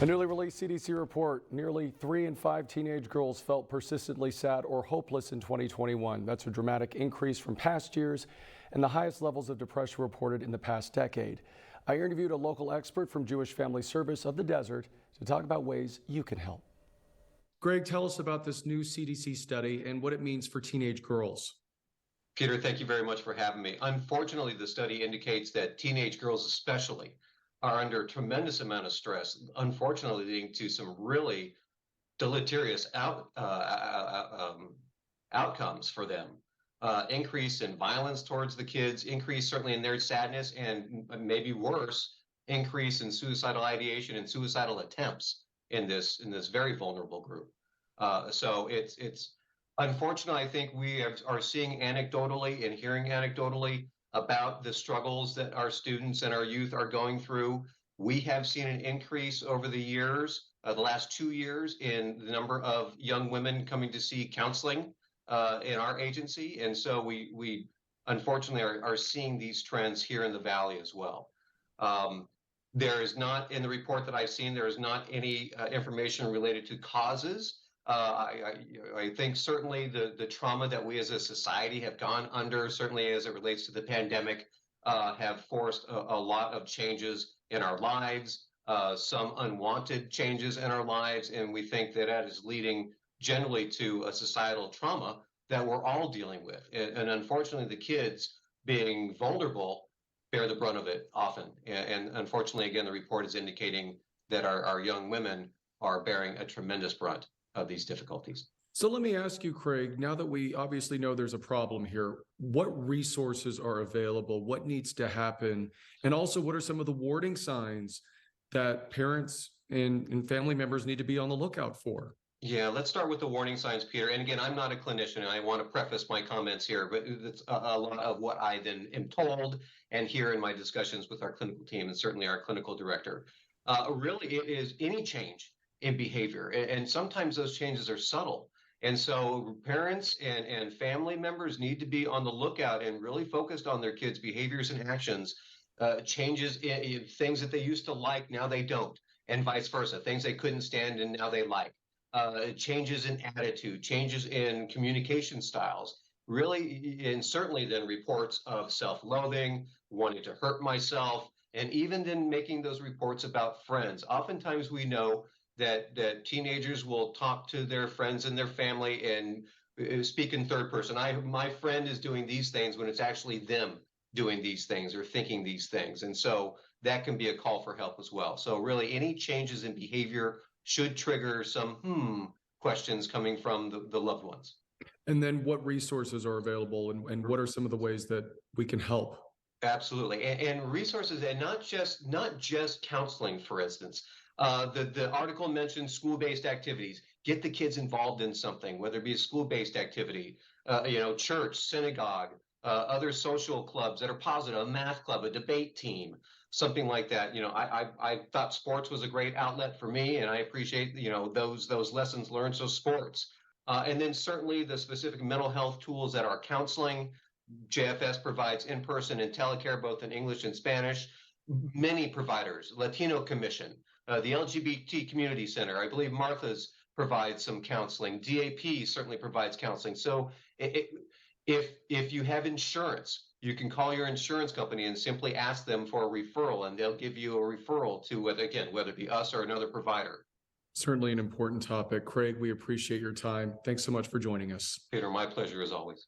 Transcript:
A newly released CDC report, nearly 3 in 5 teenage girls felt persistently sad or hopeless in 2021. That's a dramatic increase from past years and the highest levels of depression reported in the past decade. I interviewed a local expert from Jewish Family Service of the Desert to talk about ways you can help. Greg, tell us about this new CDC study and what it means for teenage girls. Peter, thank you very much for having me. Unfortunately, the study indicates that teenage girls especially are under a tremendous amount of stress, unfortunately leading to some really deleterious outcomes for them. Increase in violence towards the kids, increase certainly in their sadness, and maybe worse, increase in suicidal ideation and suicidal attempts in this very vulnerable group. So it's unfortunately, I think we are seeing anecdotally and hearing anecdotally about the struggles that our students and our youth are going through. We have seen an increase over the years, the last 2 years, in the number of young women coming to see counseling in our agency. And so we unfortunately are seeing these trends here in the Valley as well. There is not, in the report that I've seen, there is not any information related to causes. I think certainly the trauma that we as a society have gone under, certainly as it relates to the pandemic, have forced a lot of changes in our lives, some unwanted changes in our lives, and we think that that is leading generally to a societal trauma that we're all dealing with. And unfortunately, the kids being vulnerable bear the brunt of it often. And unfortunately, again, the report is indicating that our young women are bearing a tremendous brunt of these difficulties. So let me ask you, Craig, now that we obviously know there's a problem here, what resources are available? What needs to happen? And also, what are some of the warning signs that parents and family members need to be on the lookout for? Yeah, let's start with the warning signs, Peter. And again, I'm not a clinician, and I want to preface my comments here, but it's a lot of what I then am told and hear in my discussions with our clinical team and certainly our clinical director. Really, it is any change in behavior. And sometimes those changes are subtle. And so parents and family members need to be on the lookout and really focused on their kids' behaviors and actions, changes in things that they used to like, now they don't, and vice versa, things they couldn't stand and now they like. Changes in attitude, changes in communication styles, really, and certainly then reports of self-loathing, wanting to hurt myself, and even then making those reports about friends. Oftentimes we know that teenagers will talk to their friends and their family and speak in third person. My friend is doing these things when it's actually them doing these things or thinking these things. And so that can be a call for help as well. So really any changes in behavior should trigger some questions coming from the loved ones. And then what resources are available and what are some of the ways that we can help? Absolutely. And resources, and not just counseling, for instance. The article mentioned school-based activities. Get the kids involved in something, whether it be a school-based activity, church, synagogue, other social clubs that are positive, a math club, a debate team, something like that. I thought sports was a great outlet for me, and I appreciate those lessons learned. So sports, and then certainly the specific mental health tools that are counseling. JFS provides in-person and telecare both in English and Spanish. Many providers, Latino Commission, the LGBT Community Center, I believe Martha's provides some counseling. DAP certainly provides counseling. So if you have insurance, you can call your insurance company and simply ask them for a referral, and they'll give you a referral to whether it be us or another provider. Certainly an important topic. Craig, we appreciate your time. Thanks so much for joining us. Peter, my pleasure as always.